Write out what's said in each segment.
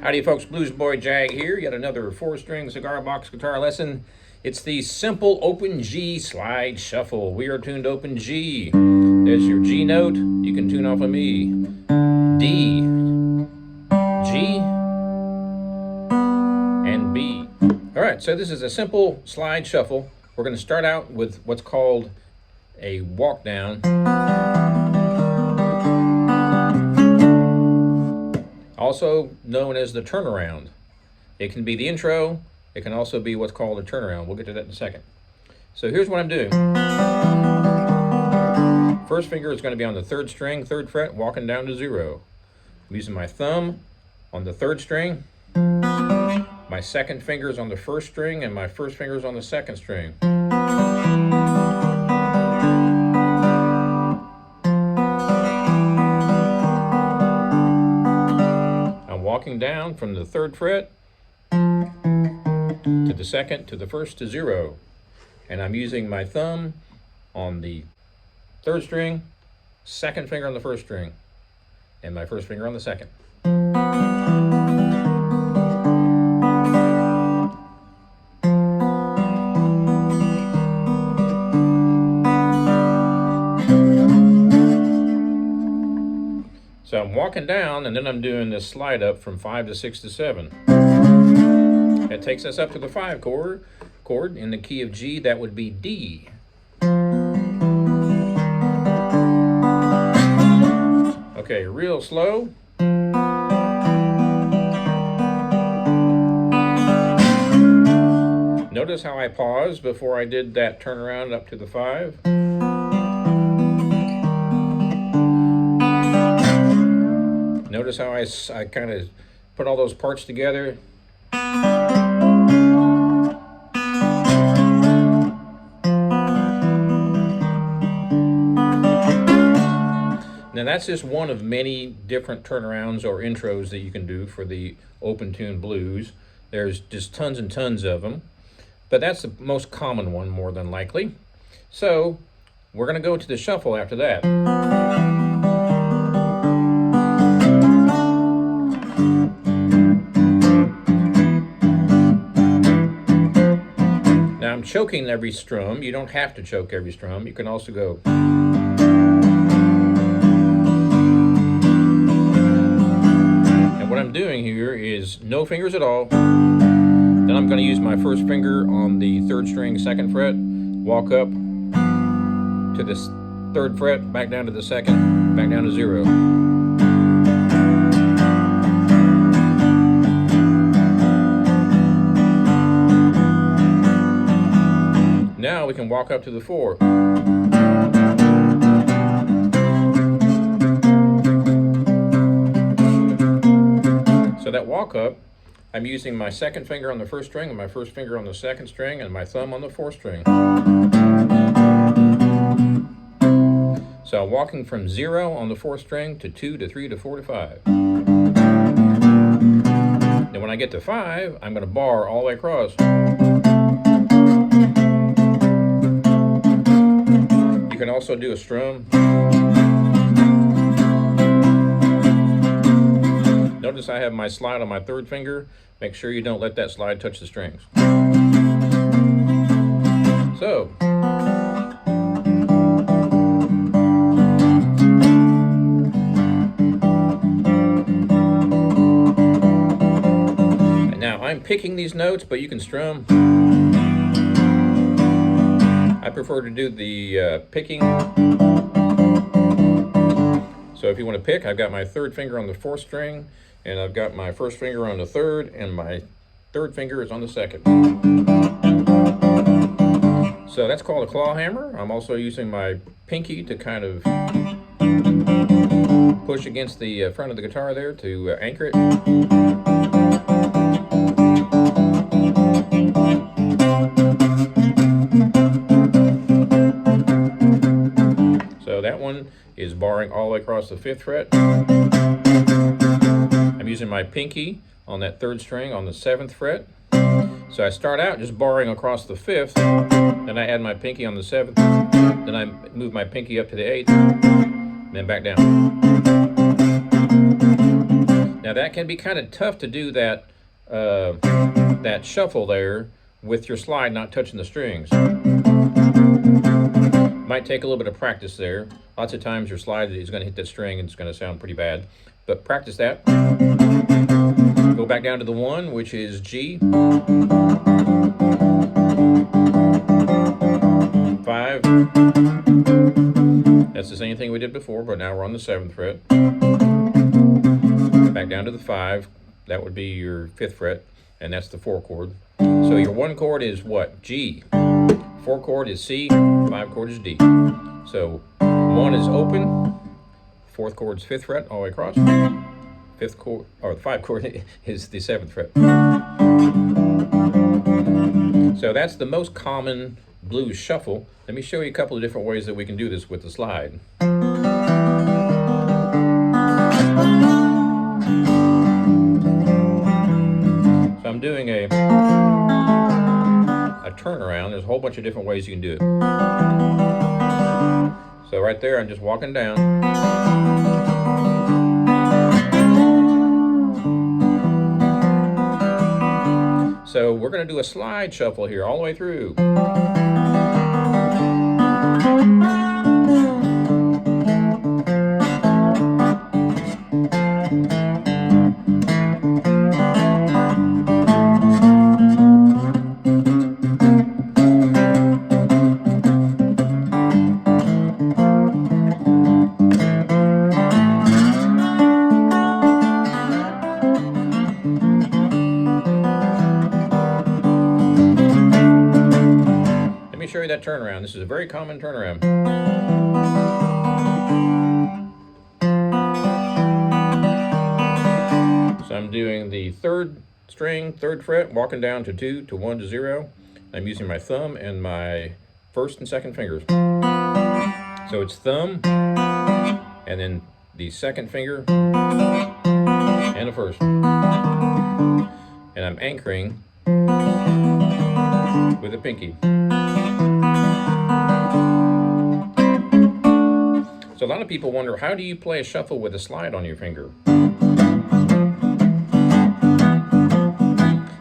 Howdy folks, bluesboyjag here, yet another 4-string cigar box guitar lesson. It's the simple open G slide shuffle. We are tuned open G. There's your G note, you can tune off of me. D, G, and B. Alright, so this is a simple slide shuffle. We're going to start out with what's called a walk down. Also known as the turnaround. It can be the intro, it can also be what's called a turnaround. We'll get to that in a second. So here's what I'm doing. First finger is going to be on the 3rd string, 3rd fret, walking down to 0. I'm using my thumb on the 3rd string. My 2nd finger is on the 1st string, and my 1st finger is on the 2nd string. Walking down from the 3rd fret to the 2nd to the 1st to 0, and I'm using my thumb on the 3rd string, 2nd finger on the 1st string, and my 1st finger on the 2nd. So I'm walking down, and then I'm doing this slide up from 5 to 6 to 7. That takes us up to the 5 chord in the key of G. That would be D. Okay, real slow. Notice how I paused before I did that turnaround up to the 5. Notice how I kind of put all those parts together. Now that's just one of many different turnarounds or intros that you can do for the open tune blues. There's just tons and tons of them, but that's the most common one more than likely. So we're going to go to the shuffle after that. I'm choking every strum. You don't have to choke every strum. You can also go. And what I'm doing here is no fingers at all. Then I'm going to use my 1st finger on the 3rd string, 2nd fret, walk up to the 3rd fret, back down to the 2nd, back down to 0. Now we can walk up to the 4. So that walk up, I'm using my 2nd finger on the 1st string and my 1st finger on the 2nd string and my thumb on the 4th string. So I'm walking from 0 on the 4th string to 2 to 3 to 4 to 5. Then when I get to 5, I'm going to bar all the way across. You can also do a strum. Notice I have my slide on my 3rd finger. Make sure you don't let that slide touch the strings. So. And now I'm picking these notes, but you can strum. I prefer to do the picking. So if you want to pick, I've got my 3rd finger on the 4th string, and I've got my 1st finger on the 3rd, and my 3rd finger is on the 2nd. So that's called a claw hammer. I'm also using my pinky to kind of push against the front of the guitar there to anchor it. That one is barring all the way across the 5th fret. I'm using my pinky on that 3rd string on the 7th fret. So I start out just barring across the 5th, then I add my pinky on the 7th, then I move my pinky up to the 8th, and then back down. Now that can be kind of tough to do that shuffle there with your slide not touching the strings. Might take a little bit of practice there. Lots of times your slide is going to hit that string and it's going to sound pretty bad. But practice that. Go back down to the 1, which is G. 5. That's the same thing we did before, but now we're on the 7th fret. Back down to the 5. That would be your 5th fret, and that's the 4 chord. So your 1 chord is what? G. 4 chord is C. 5 chord is D. So 1 is open. 4th chord is 5th fret all the way across. 5th chord, or the 5 chord is the 7th fret. So that's the most common blues shuffle. Let me show you a couple of different ways that we can do this with the slide. So I'm doing a turnaround. There's a whole bunch of different ways you can do it. So right there, I'm just walking down. So we're going to do a slide shuffle here all the way through. Show you that turnaround. This is a very common turnaround. So I'm doing the 3rd string, 3rd fret, walking down to 2 to 1 to 0. I'm using my thumb and my 1st and 2nd fingers. So it's thumb and then the 2nd finger and the 1st. And I'm anchoring with a pinky. So a lot of people wonder, how do you play a shuffle with a slide on your finger?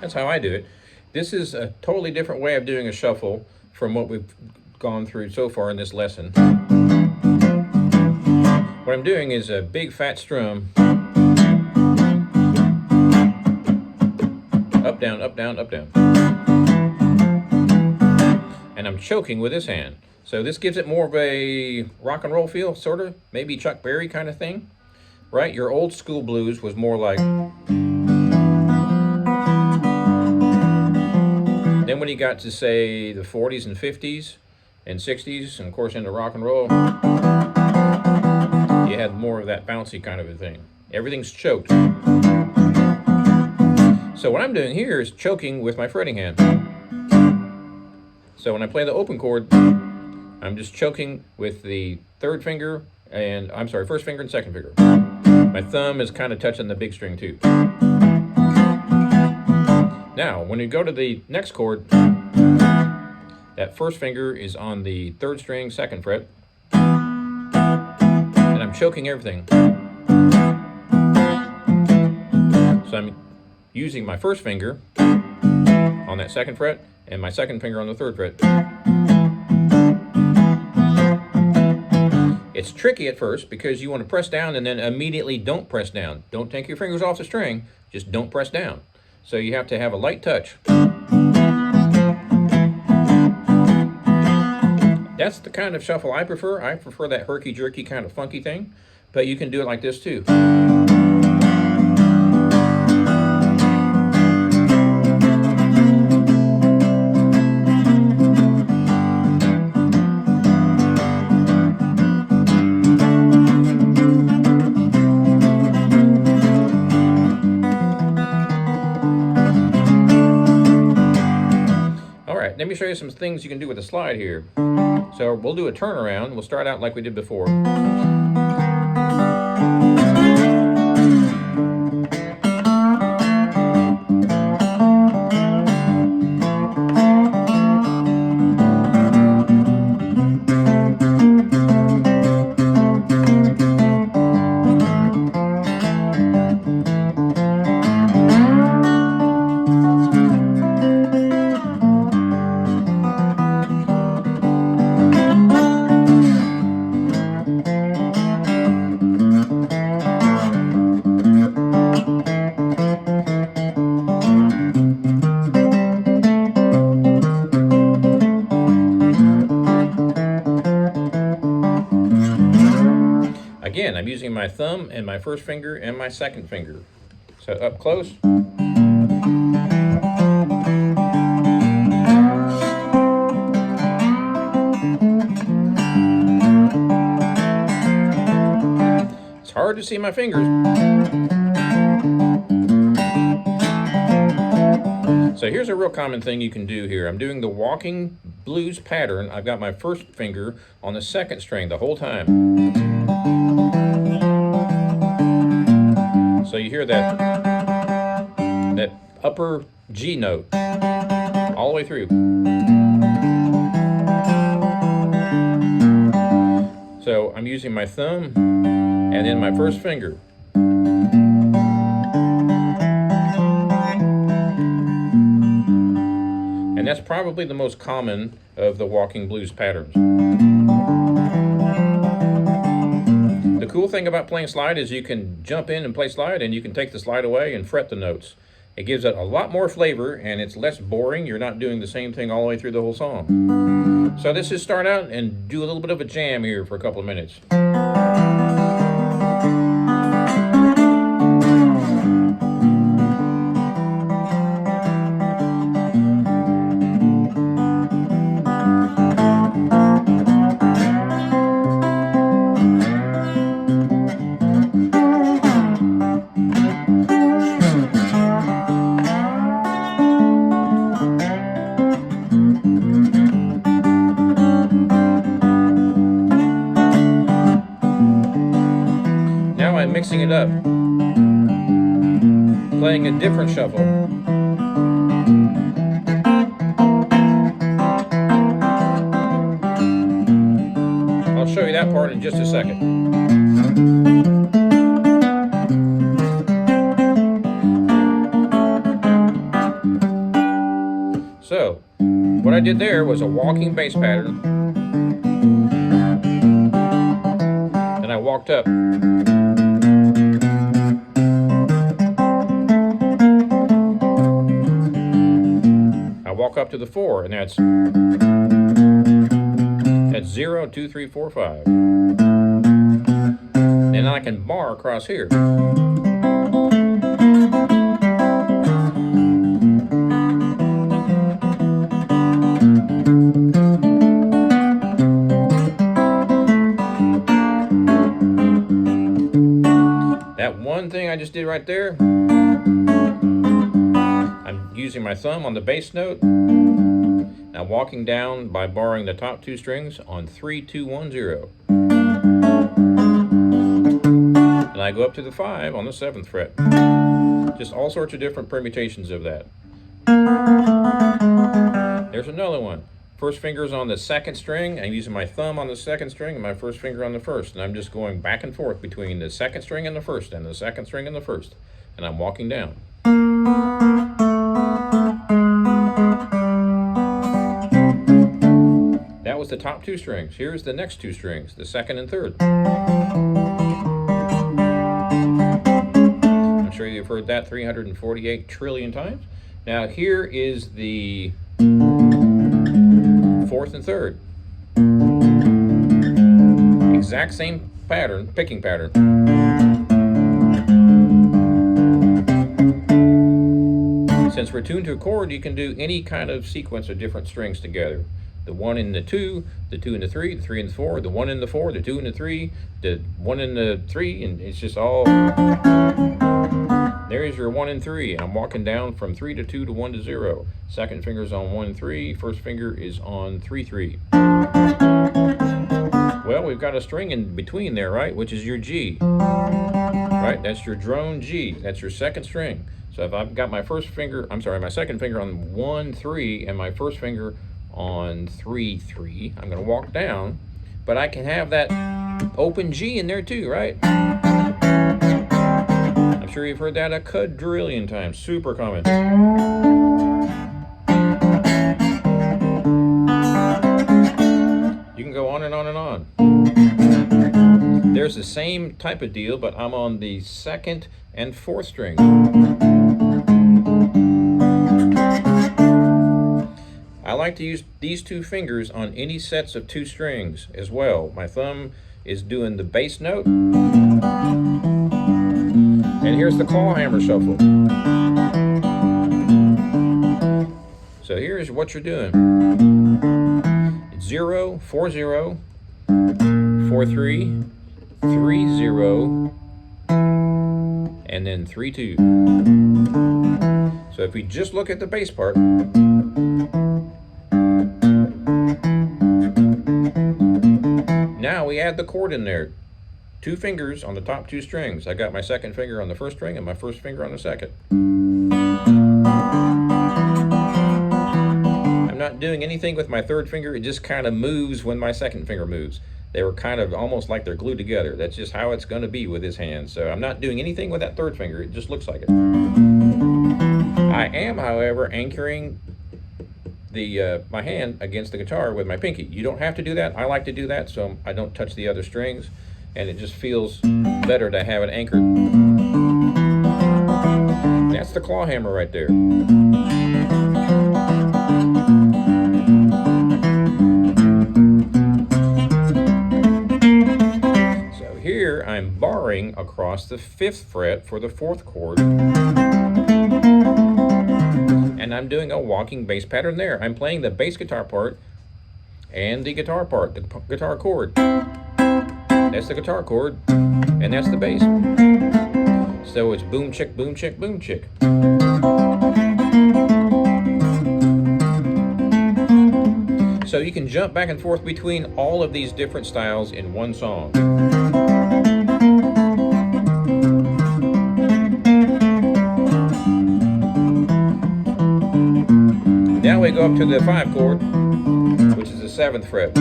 That's how I do it. This is a totally different way of doing a shuffle from what we've gone through so far in this lesson. What I'm doing is a big fat strum. Up, down, up, down, up, down. And I'm choking with this hand. So this gives it more of a rock and roll feel, sort of. Maybe Chuck Berry kind of thing, right? Your old school blues was more like... Then when you got to, say, the 40s and 50s and 60s, and of course into rock and roll, you had more of that bouncy kind of a thing. Everything's choked. So what I'm doing here is choking with my fretting hand. So when I play the open chord, I'm just choking with the 3rd finger and, I'm sorry, 1st finger and 2nd finger. My thumb is kind of touching the big string too. Now, when you go to the next chord, that 1st finger is on the 3rd string, 2nd fret, and I'm choking everything. So I'm using my 1st finger on that 2nd fret and my 2nd finger on the 3rd fret. It's tricky at first because you want to press down and then immediately don't press down. Don't take your fingers off the string, just don't press down. So you have to have a light touch. That's the kind of shuffle I prefer. I prefer that herky-jerky kind of funky thing, but you can do it like this too. Let me show you some things you can do with a slide here. So we'll do a turnaround. We'll start out like we did before. Again, I'm using my thumb and my first finger and my second finger. So up close. It's hard to see my fingers. So here's a real common thing you can do here. I'm doing the walking blues pattern. I've got my first finger on the second string the whole time. So you hear that upper G note all the way through. So I'm using my thumb and then my first finger. And that's probably the most common of the walking blues patterns. The cool thing about playing slide is you can jump in and play slide, and you can take the slide away and fret the notes. It gives it a lot more flavor, and it's less boring. You're not doing the same thing all the way through the whole song. So let's just start out and do a little bit of a jam here for a couple of minutes. Mixing it up, playing a different shuffle. I'll show you that part in just a second. So, what I did there was a walking bass pattern. Then I walked up. Walk up to the 4, and that's 0, 2, 3, 4, 5. Then I can bar across here. That one thing I just did right there, using my thumb on the bass note. Now walking down by barring the top two strings on 3, 2, 1, 0. And I go up to the 5 on the 7th fret. Just all sorts of different permutations of that. There's another one. First finger's on the second string. I'm using my thumb on the second string and my first finger on the first. And I'm just going back and forth between the second string and the first, and the second string and the first. And I'm walking down. That was the top two strings. Here's the next two strings, the second and third. I'm sure you've heard that 348 trillion times. Now here is the fourth and third. Exact same pattern, picking pattern. Since we're tuned to a chord, you can do any kind of sequence of different strings together. The 1 and the 2, the 2 and the 3, the 3 and the 4, the 1 and the 4, the 2 and the 3, the 1 and the 3, and it's just all... There's your 1 and 3. I'm walking down from 3 to 2 to 1 to 0. Second finger's on 1, 3. First finger is on 3, 3. Well, we've got a string in between there, right? Which is your G. Right? That's your drone G. That's your second string. So if I've got my my second finger on 1, 3, and my first finger on 3, 3, I'm going to walk down, but I can have that open G in there too, right? I'm sure you've heard that a quadrillion times. Super common. You can go on and on and on. There's the same type of deal, but I'm on the second and fourth string. I like to use these two fingers on any sets of two strings as well. My thumb is doing the bass note. And here's the claw hammer shuffle. So here's what you're doing. 0, 4, 0, 4, 3, 3, 0, and then 3, 2. So if we just look at the bass part, now we add the chord in there. 2 fingers on the top 2 strings. I got my second finger on the first string and my first finger on the second. I'm not doing anything with my third finger. It just kind of moves when my second finger moves. They were kind of almost like they're glued together. That's just how it's going to be with this hand. So I'm not doing anything with that third finger. It just looks like it. I am, however, anchoring the my hand against the guitar with my pinky. You don't have to do that. I like to do that so I don't touch the other strings, and it just feels better to have it anchored. That's the claw hammer right there. So here I'm barring across the 5th fret for the 4th chord. And I'm doing a walking bass pattern there. I'm playing the bass guitar part and the guitar part, the guitar chord. That's the guitar chord, and that's the bass. So it's boom, chick, boom, chick, boom, chick. So you can jump back and forth between all of these different styles in one song. Now we go up to the 5 chord, which is the 7th fret.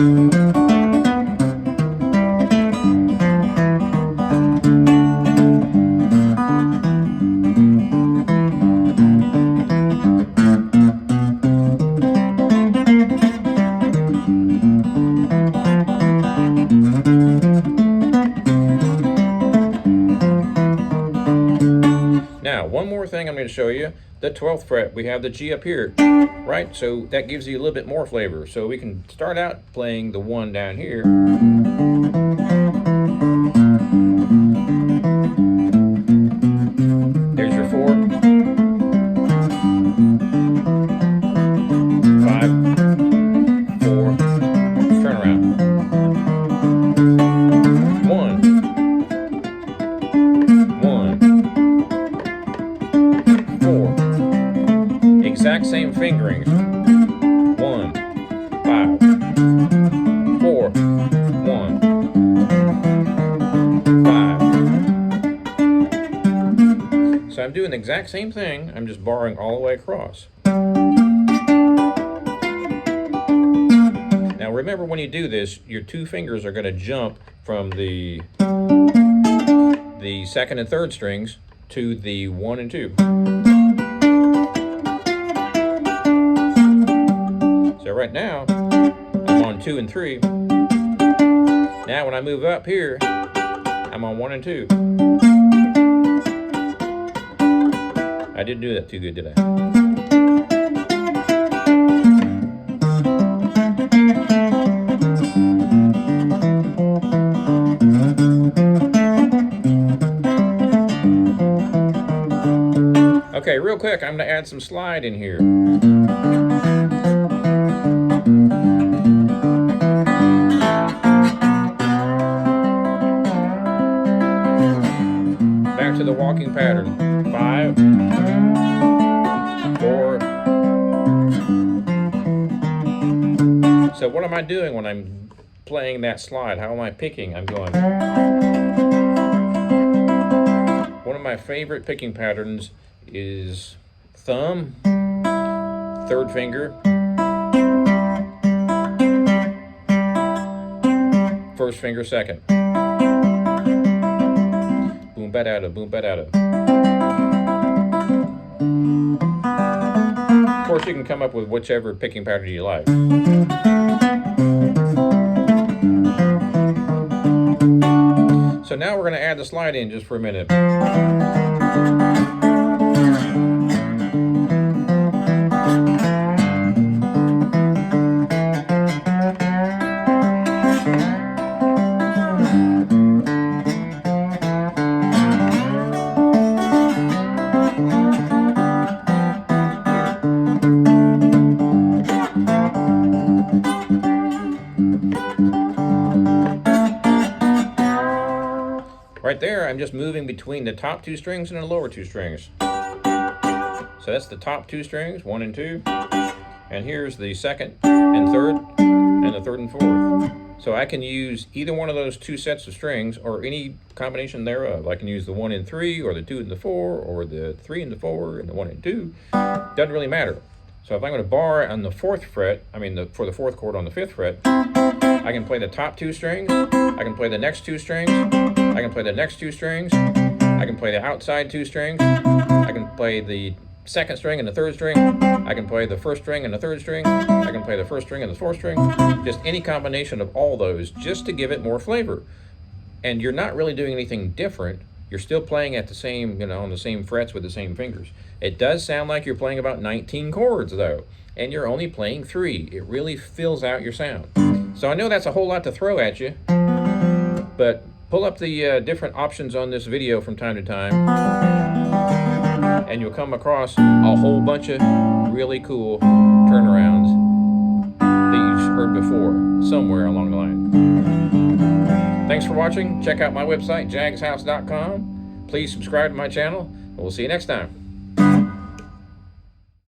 Now, one more thing I'm going to show you. The 12th fret, we have the G up here, right? So that gives you a little bit more flavor. So we can start out playing the 1 down here. There's your 4. 5, 4, turn around. 1, 4. Exact same fingerings. 1, 5, 4, 1, 5. So I'm doing the exact same thing. I'm just barring all the way across. Now remember, when you do this, your 2 fingers are going to jump from the 2nd and 3rd strings to the 1 and 2. So right now, I'm on 2 and 3. Now when I move up here, I'm on 1 and 2. I didn't do that too good, did I? Okay, real quick, I'm going to add some slide in here. Back to the walking pattern. 5, 4. So what am I doing when I'm playing that slide? How am I picking? I'm going. One of my favorite picking patterns is thumb, 3rd finger, 1st finger, 2nd. Boom, ba-da-da, boom, ba-da-da. Of course, you can come up with whichever picking pattern you like. So now we're going to add the slide in just for a minute. Right there, I'm just moving between the top 2 strings and the lower 2 strings. So that's the top 2 strings, 1 and 2. And here's the second and third, and the third and fourth. So I can use either one of those 2 sets of strings, or any combination thereof. I can use the 1 and 3, or the 2 and the 4, or the 3 and the 4, and the 1 and 2. Doesn't really matter. So if I'm going to bar on the 4th fret, for the 4th chord on the 5th fret, I can play the top 2 strings, I can play the next 2 strings, I can play the next 2 strings, I can play the outside 2 strings, I can play the 2nd string and the 3rd string, I can play the 1st string and the 3rd string, I can play the 1st string and the 4th string, just any combination of all those, just to give it more flavor. And you're not really doing anything different. You're still playing at the same, on the same frets with the same fingers. It does sound like you're playing about 19 chords though, and you're only playing 3. It really fills out your sound. So I know that's a whole lot to throw at you, but pull up the different options on this video from time to time, and you'll come across a whole bunch of really cool turnarounds that you've heard before somewhere along the line. Thanks for watching. Check out my website, jagshouse.com. Please subscribe to my channel, and we'll see you next time.